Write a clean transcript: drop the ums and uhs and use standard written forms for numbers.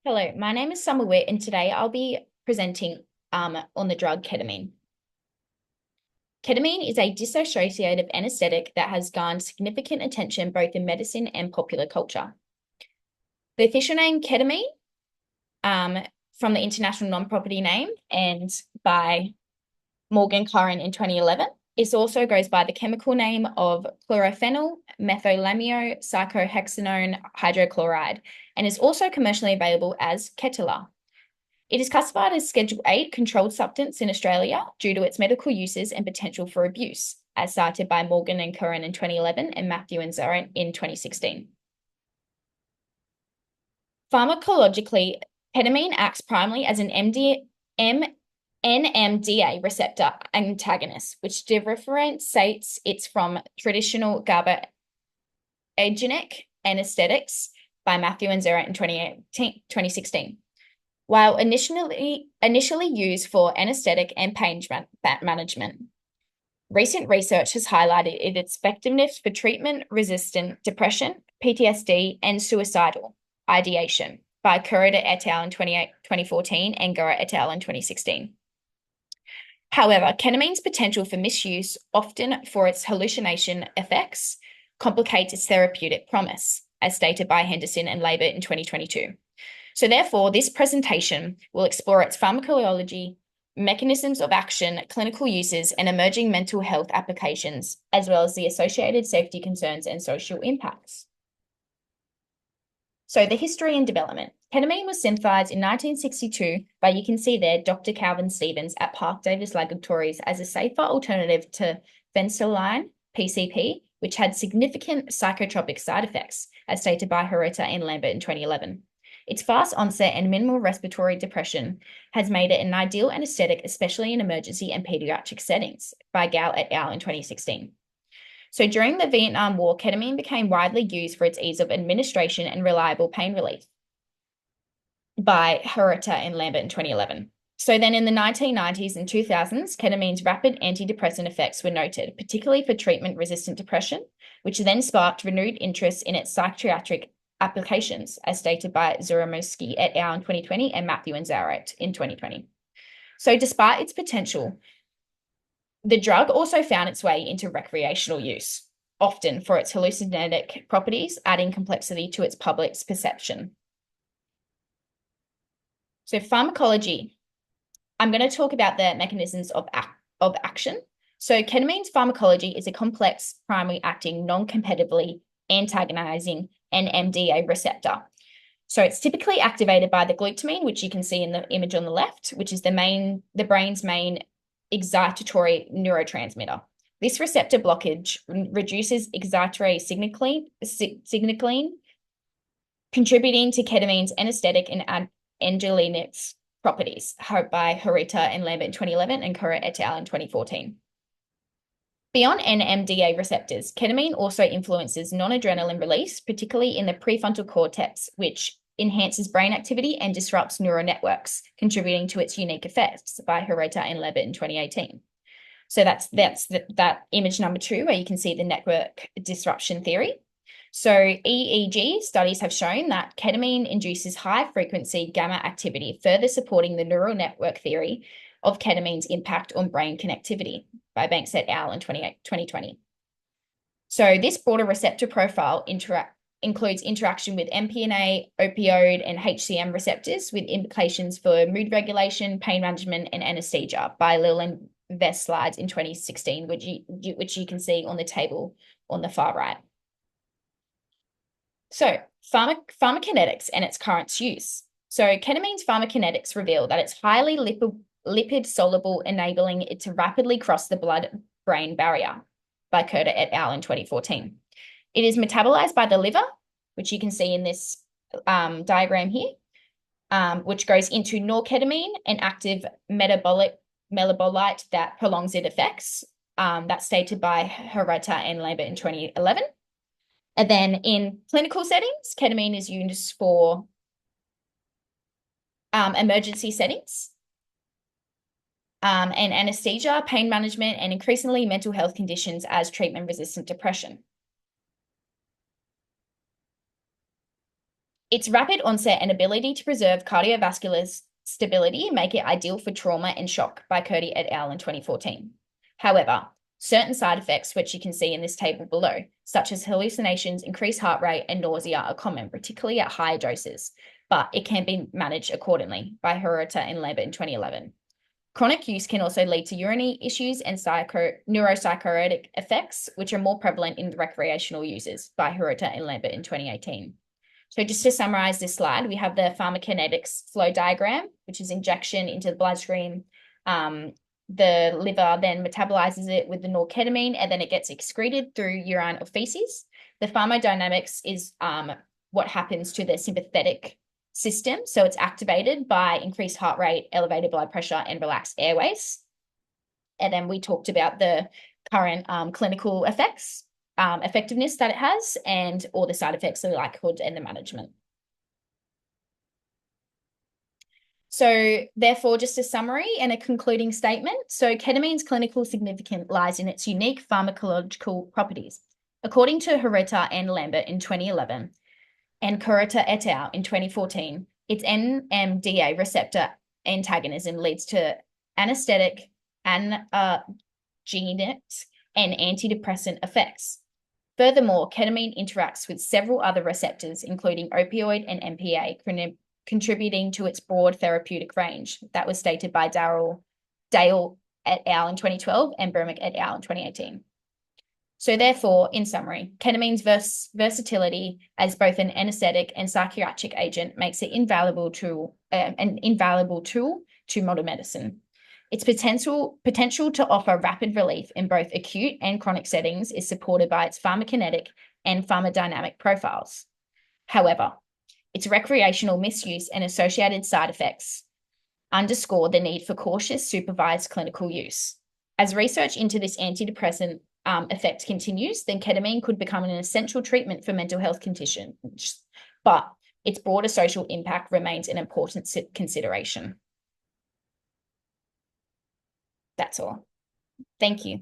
Hello, my name is Summer Witt, and today I'll be presenting on the drug ketamine. Ketamine is a dissociative anesthetic that has garnered significant attention both in medicine and popular culture. The official name ketamine, from the international non-property name and by Morgan Curran in 2011, it also goes by the chemical name of chlorophenyl methylamino cyclohexanone hydrochloride and is also commercially available as Ketala. It is classified as Schedule 8 controlled substance in Australia due to its medical uses and potential for abuse, as cited by Morgan and Curran in 2011 and Matthew and Zarin in 2016. Pharmacologically, ketamine acts primarily as an NMDA receptor antagonist, which differentiates it from traditional GABAergic anesthetics by Matthew and Zarin in 2016. While initially used for anesthetic and pain management, recent research has highlighted its effectiveness for treatment-resistant depression, PTSD, and suicidal ideation by Kurita et al. In 2014 and Gura et al. In 2016. However, ketamine's potential for misuse, often for its hallucination effects, complicates its therapeutic promise, as stated by Henderson and Labor in 2022. So therefore, this presentation will explore its pharmacology, mechanisms of action, clinical uses, and emerging mental health applications, as well as the associated safety concerns and social impacts. So the history and development. Ketamine was synthesized in 1962 by, you can see there, Dr. Calvin Stevens at Park Davis Laboratories as a safer alternative to phencylamine, PCP, which had significant psychotropic side effects, as stated by Hirota and Lambert in 2011. Its fast onset and minimal respiratory depression has made it an ideal anesthetic, especially in emergency and pediatric settings, by Gao et al. In 2016. So during the Vietnam War, ketamine became widely used for its ease of administration and reliable pain relief, by Hirota and Lambert in 2011. So then in the 1990s and 2000s, ketamine's rapid antidepressant effects were noted, particularly for treatment-resistant depression, which then sparked renewed interest in its psychiatric applications, as stated by Zuramovsky et al. In 2020 and Matthew and Zaret in 2020. So despite its potential, the drug also found its way into recreational use, often for its hallucinogenic properties, adding complexity to its public's perception. So pharmacology. I'm going to talk about the mechanisms of action. So ketamine's pharmacology is a complex, primary acting, non-competitively antagonizing NMDA receptor. So it's typically activated by the glutamine, which you can see in the image on the left, which is the brain's main excitatory neurotransmitter. This receptor blockage reduces excitatory signaling, contributing to ketamine's anesthetic and anxiolytic properties, by Hirota and Lambert in 2011 and Kura et al. In 2014. Beyond NMDA receptors, ketamine also influences non-adrenaline release, particularly in the prefrontal cortex, which enhances brain activity and disrupts neural networks, contributing to its unique effects, by Hirota and Lambert in 2018. So that's that image number 2, where you can see the network disruption theory. So EEG studies have shown that ketamine induces high-frequency gamma activity, further supporting the neural network theory of ketamine's impact on brain connectivity, by Banks et al. In 2020. So this broader receptor profile includes interaction with MPNA, opioid, and HCM receptors, with implications for mood regulation, pain management, and anesthesia, by Lil and Vest slides in 2016, which you can see on the table on the far right. So pharmacokinetics and its current use. So ketamine's pharmacokinetics reveal that it's highly lipid soluble, enabling it to rapidly cross the blood-brain barrier, by Kurta et al. In 2014. It is metabolized by the liver, which you can see in this diagram here, which goes into norketamine, an active metabolite that prolongs its effects. That's stated by Hirota and Lambert in 2011. And then in clinical settings, ketamine is used for emergency settings, and anesthesia, pain management, and increasingly mental health conditions as treatment-resistant depression. Its rapid onset and ability to preserve cardiovascular stability make it ideal for trauma and shock, by Curdy et al. In 2014. However, certain side effects, which you can see in this table below, such as hallucinations, increased heart rate, and nausea, are common, particularly at higher doses, but it can be managed accordingly, by Hirota and Lambert in 2011. Chronic use can also lead to urinary issues and neuropsychotic effects, which are more prevalent in recreational users, by Hirota and Lambert in 2018. So just to summarize this slide, we have the pharmacokinetics flow diagram, which is injection into the bloodstream. The liver then metabolizes it with the norketamine, and then it gets excreted through urine or feces. The pharmacodynamics is what happens to the sympathetic system. So it's activated by increased heart rate, elevated blood pressure, and relaxed airways. And then we talked about the current clinical effects, effectiveness that it has, and all the side effects, the likelihood and the management. So therefore, just a summary and a concluding statement. So ketamine's clinical significance lies in its unique pharmacological properties. According to Hirota and Lambert in 2011 and Kurita et al. In 2014, its NMDA receptor antagonism leads to anesthetic, analgesic, and antidepressant effects. Furthermore, ketamine interacts with several other receptors, including opioid and MPA, contributing to its broad therapeutic range. That was stated by Dale et al. In 2012 and Burmick et al. In 2018. So therefore, in summary, ketamine's versatility as both an anesthetic and psychiatric agent makes it an invaluable tool to modern medicine. Its potential to offer rapid relief in both acute and chronic settings is supported by its pharmacokinetic and pharmacodynamic profiles. However, its recreational misuse and associated side effects underscore the need for cautious, supervised clinical use. As research into this antidepressant effect continues, then ketamine could become an essential treatment for mental health conditions, but its broader social impact remains an important consideration. That's all. Thank you.